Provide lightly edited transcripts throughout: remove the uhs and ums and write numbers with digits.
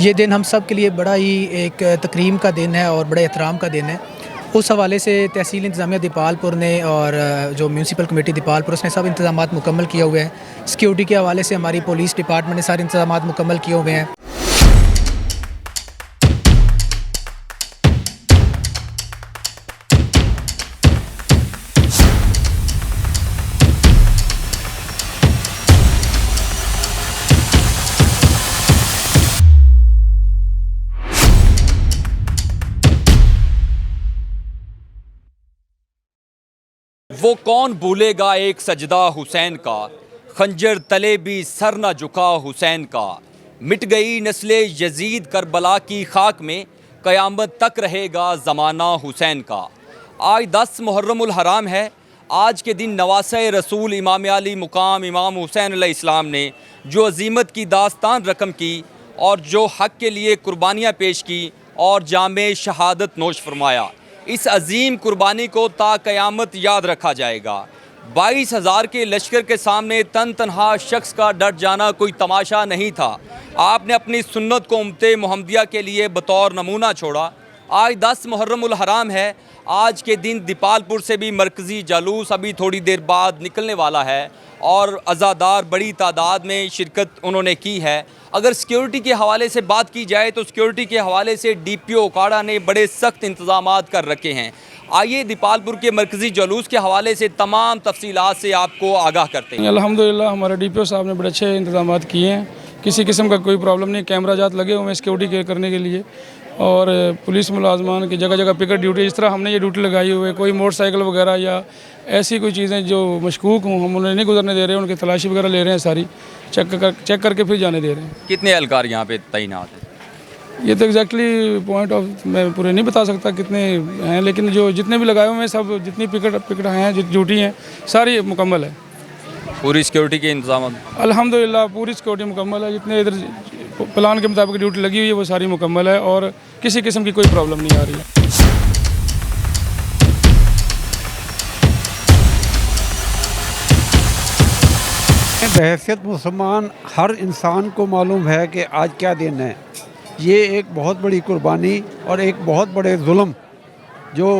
یہ دن ہم سب کے لیے بڑا ہی ایک تکریم کا دن ہے اور بڑے احترام کا دن ہے۔ اس حوالے سے تحصیل انتظامیہ دیپال پور نے اور جو میونسپل کمیٹی دیپال پور اس نے سب انتظامات مکمل کیے ہوئے ہیں۔ سیکیورٹی کے حوالے سے ہماری پولیس ڈپارٹمنٹ نے سارے انتظامات مکمل کیے ہوئے ہیں۔ وہ کون بھولے گا ایک سجدہ حسین کا، خنجر تلے بھی سر نہ جھکا حسین کا۔ مٹ گئی نسل یزید کربلا کی خاک میں، قیامت تک رہے گا زمانہ حسین کا۔ آج 10 محرم الحرام ہے۔ آج کے دن نواسۂ رسول امام علی مقام امام حسین علیہ السلام نے جو عظیمت کی داستان رقم کی اور جو حق کے لیے قربانیاں پیش کی اور جام شہادت نوش فرمایا، اس عظیم قربانی کو تا قیامت یاد رکھا جائے گا۔ 22,000 کے لشکر کے سامنے تن تنہا شخص کا ڈٹ جانا کوئی تماشا نہیں تھا۔ آپ نے اپنی سنت کو امت محمدیہ کے لیے بطور نمونہ چھوڑا۔ آج 10 محرم الحرام ہے۔ آج کے دن دیپال پور سے بھی مرکزی جلوس ابھی تھوڑی دیر بعد نکلنے والا ہے اور عزادار بڑی تعداد میں شرکت انہوں نے کی ہے۔ اگر سیکیورٹی کے حوالے سے بات کی جائے تو سیکیورٹی کے حوالے سے ڈی پی او اوکاڑا نے بڑے سخت انتظامات کر رکھے ہیں۔ آئیے دیپال پور کے مرکزی جلوس کے حوالے سے تمام تفصیلات سے آپ کو آگاہ کرتے ہیں۔ الحمدللہ ہمارے ڈی پی او صاحب نے بڑے اچھے انتظامات کیے ہیں، کسی قسم کا کوئی پرابلم نہیں، کیمرہ جات لگے ہوئے ہیں سیکیورٹی کرنے کے لیے، اور پولیس ملازمان کی جگہ جگہ پکٹ ڈیوٹی، جس طرح ہم نے یہ ڈیوٹی لگائی ہوئی ہے، کوئی موٹر سائیکل وغیرہ یا ایسی کوئی چیزیں جو مشکوک ہوں ہم انہیں نہیں گزرنے دے رہے ہیں، ان کی تلاشی وغیرہ لے رہے ہیں، ساری چیک کر کے پھر جانے دے رہے ہیں۔ کتنے اہلکار یہاں پہ تعینات ہیں؟ یہ تو ایگزیکٹلی پوائنٹ آف میں پورے نہیں بتا سکتا کتنے ہیں، لیکن جو جتنے بھی لگائے ہوئے ہیں سب، جتنی پکٹ ہیں، ڈیوٹی ہیں، ساری مکمل ہے۔ پوری سیکیورٹی کے انتظامات الحمدللہ پوری سیکیورٹی مکمل ہے، جتنے ادھر پلان کے مطابق ڈیوٹی لگی ہوئی ہے وہ ساری مکمل ہے اور کسی قسم کی کوئی پرابلم نہیں آ رہی ہے۔ بحیثیت مسلمان ہر انسان کو معلوم ہے کہ آج کیا دن ہے۔ یہ ایک بہت بڑی قربانی اور ایک بہت بڑے ظلم جو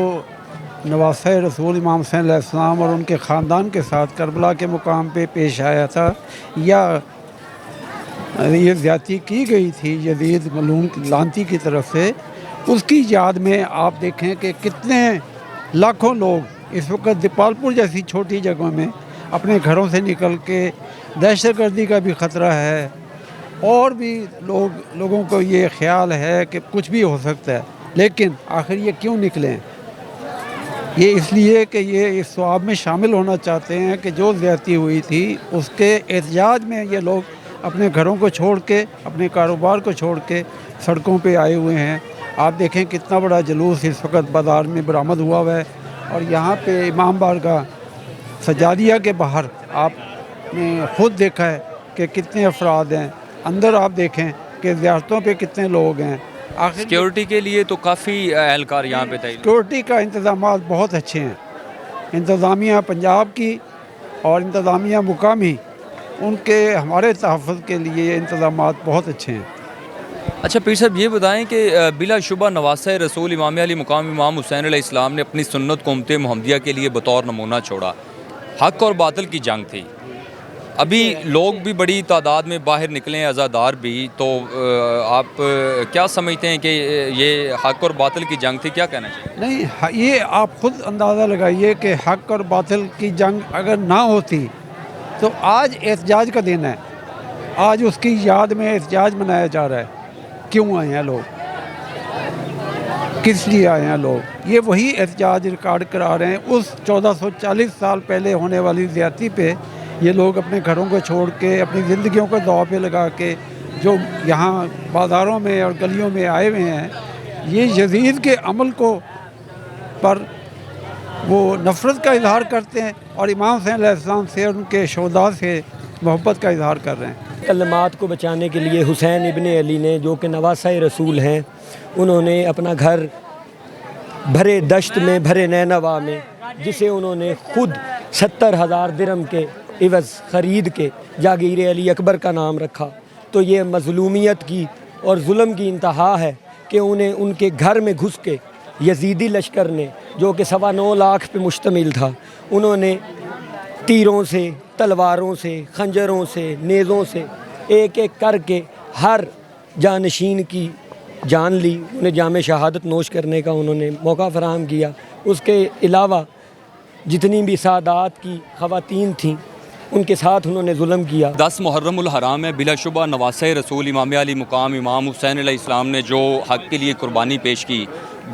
نواسۂ رسول امام حسین علیہ السلام اور ان کے خاندان کے ساتھ کربلا کے مقام پہ پیش آیا تھا، یا یہ زیادتی کی گئی تھی یزید ملعون لعنتی کی طرف سے، اس کی یاد میں آپ دیکھیں کہ کتنے لاکھوں لوگ اس وقت دیپال پور جیسی چھوٹی جگہوں میں اپنے گھروں سے نکل کے، دہشت گردی کا بھی خطرہ ہے اور بھی لوگوں کو یہ خیال ہے کہ کچھ بھی ہو سکتا ہے، لیکن آخر یہ کیوں نکلیں؟ یہ اس لیے کہ یہ اس ثواب میں شامل ہونا چاہتے ہیں کہ جو زیادتی ہوئی تھی اس کے احتجاج میں یہ لوگ اپنے گھروں کو چھوڑ کے، اپنے کاروبار کو چھوڑ کے سڑکوں پہ آئے ہوئے ہیں۔ آپ دیکھیں کتنا بڑا جلوس اس وقت بازار میں برآمد ہوا ہے، اور یہاں پہ امام بارگاہ سجادیہ کے باہر آپ نے خود دیکھا ہے کہ کتنے افراد ہیں، اندر آپ دیکھیں کہ زیارتوں پہ کتنے لوگ ہیں۔ آخر سیکیورٹی کے لیے تو کافی اہلکار یہاں پہ تعینات۔ سیکیورٹی کا انتظامات بہت اچھے ہیں، انتظامیہ پنجاب کی اور انتظامیہ مقامی، ان کے ہمارے تحفظ کے لیے انتظامات بہت اچھے ہیں۔ اچھا پیر صاحب یہ بتائیں کہ بلا شبہ نواسۂ رسول امام علی مقام امام حسین علیہ السلام نے اپنی سنت کو امت محمدیہ کے لیے بطور نمونہ چھوڑا۔ حق اور باطل کی جنگ تھی، ابھی لوگ بھی بڑی تعداد میں باہر نکلے ہیں، عزادار بھی، تو آپ کیا سمجھتے ہیں کہ یہ حق اور باطل کی جنگ تھی؟ کیا کہنا چاہیے؟ نہیں، یہ آپ خود اندازہ لگائیے کہ حق اور باطل کی جنگ اگر نہ ہوتی تو آج احتجاج کا دن ہے، آج اس کی یاد میں احتجاج منایا جا رہا ہے۔ کیوں آئے ہیں لوگ؟ کس لیے آئے ہیں لوگ؟ یہ وہی احتجاج ریکارڈ کرا رہے ہیں، اس 1440 سال پہلے ہونے والی زیادتی پہ یہ لوگ اپنے گھروں کو چھوڑ کے، اپنی زندگیوں کو داؤ پہ لگا کے جو یہاں بازاروں میں اور گلیوں میں آئے ہوئے ہیں، یہ یزید کے عمل کو پر وہ نفرت کا اظہار کرتے ہیں اور امام حسین علیہ السلام سے اور ان کے شہداء سے محبت کا اظہار کر رہے ہیں۔ کلمات کو بچانے کے لیے حسین ابن علی نے، جو کہ نواسۂ رسول ہیں، انہوں نے اپنا گھر بھرے دشت میں، بھرے نینوا میں، جسے انہوں نے خود 70,000 درہم کے عوض خرید کے جاگیر علی اکبر کا نام رکھا، تو یہ مظلومیت کی اور ظلم کی انتہا ہے کہ انہیں ان کے گھر میں گھس کے یزیدی لشکر نے، جو کہ 9.25 لاکھ پہ مشتمل تھا، انہوں نے تیروں سے، تلواروں سے، خنجروں سے، نیزوں سے ایک ایک کر کے ہر جانشین کی جان لی. انہیں جام شہادت نوش کرنے کا انہوں نے موقع فراہم کیا. اس کے علاوہ جتنی بھی سادات کی خواتین تھیں ان کے ساتھ انہوں نے ظلم کیا. 10 محرم الحرام ہے، بلا شبہ نواسۂ رسول امام علی مقام امام حسین علیہ السلام نے جو حق کے لیے قربانی پیش کی،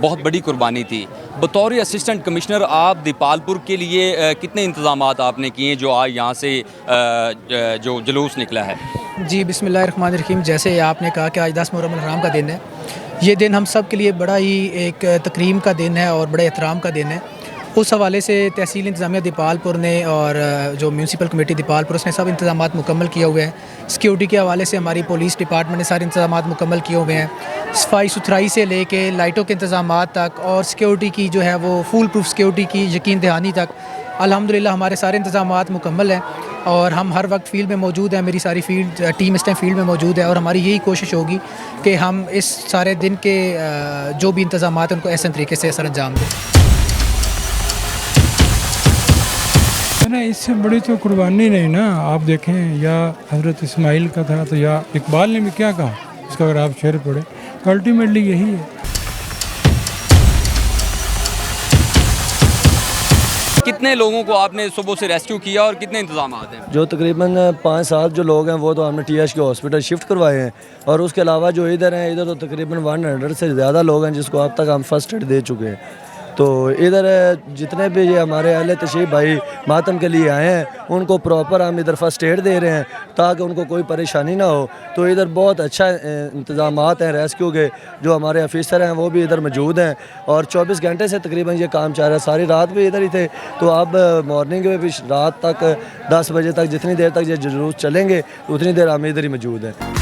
بہت بڑی قربانی تھی. بطور اسسٹنٹ کمشنر آپ دیپال پور کے لیے کتنے انتظامات آپ نے کیے جو آج یہاں سے جو جلوس نکلا ہے؟ جی بسم اللہ الرحمن الرحیم. جیسے آپ نے کہا کہ آج 10 محرم الحرام کا دن ہے، یہ دن ہم سب کے لیے بڑا ہی ایک تکریم کا دن ہے اور بڑے احترام کا دن ہے. اس حوالے سے تحصیل انتظامیہ دیپال پور نے اور جو میونسپل کمیٹی دیپال پور اس نے سب انتظامات مکمل کیے ہوئے ہیں. سیکیورٹی کے حوالے سے ہماری پولیس ڈپارٹمنٹ نے سارے انتظامات مکمل کیے ہوئے ہیں، صفائی ستھرائی سے لے کے لائٹوں کے انتظامات تک، اور سیکیورٹی کی جو ہے وہ فول پروف سیکیورٹی کی یقین دہانی تک. الحمدللہ ہمارے سارے انتظامات مکمل ہیں اور ہم ہر وقت فیلڈ میں موجود ہیں. میری ساری فیلڈ ٹیم اس ٹائم فیلڈ میں موجود ہے اور ہماری یہی کوشش ہوگی کہ ہم اس سارے دن کے جو بھی انتظامات ہیں ان کو احسن طریقے سے سر انجام دیں. اس سے بڑی تو قربانی نہیں نا. آپ دیکھیں یا حضرت اسماعیل کا تھا تو یا اقبال نے بھی کیا کہا اس کا، اگر آپ شعر پڑھیں الٹیمیٹلی یہی ہے. کتنے لوگوں کو آپ نے صبح سے ریسکیو کیا اور کتنے انتظامات ہیں؟ جو تقریباً 5-7 جو لوگ ہیں وہ تو ہم نے TH کے ہاسپٹل شفٹ کروائے ہیں، اور اس کے علاوہ جو ادھر ہیں، ادھر تو تقریباً 100 سے زیادہ لوگ ہیں جس کو اب تک ہم فرسٹ ایڈ دے چکے ہیں. تو ادھر جتنے بھی یہ ہمارے اہل تشریف بھائی ماتم کے لیے آئے ہیں ان کو پراپر ہم ادھر فرسٹ ایڈ دے رہے ہیں تاکہ ان کو کوئی پریشانی نہ ہو. تو ادھر بہت اچھا انتظامات ہیں ریسکیو کے. جو ہمارے آفیسر ہیں وہ بھی ادھر موجود ہیں اور 24 گھنٹے سے تقریباً یہ کام چل رہا ہے. ساری رات بھی ادھر ہی تھے، تو اب مارننگ میں بھی رات تک 10 بجے تک جتنی دیر تک یہ جلوس چلیں گے اتنی دیر ہم ادھر ہی موجود ہیں.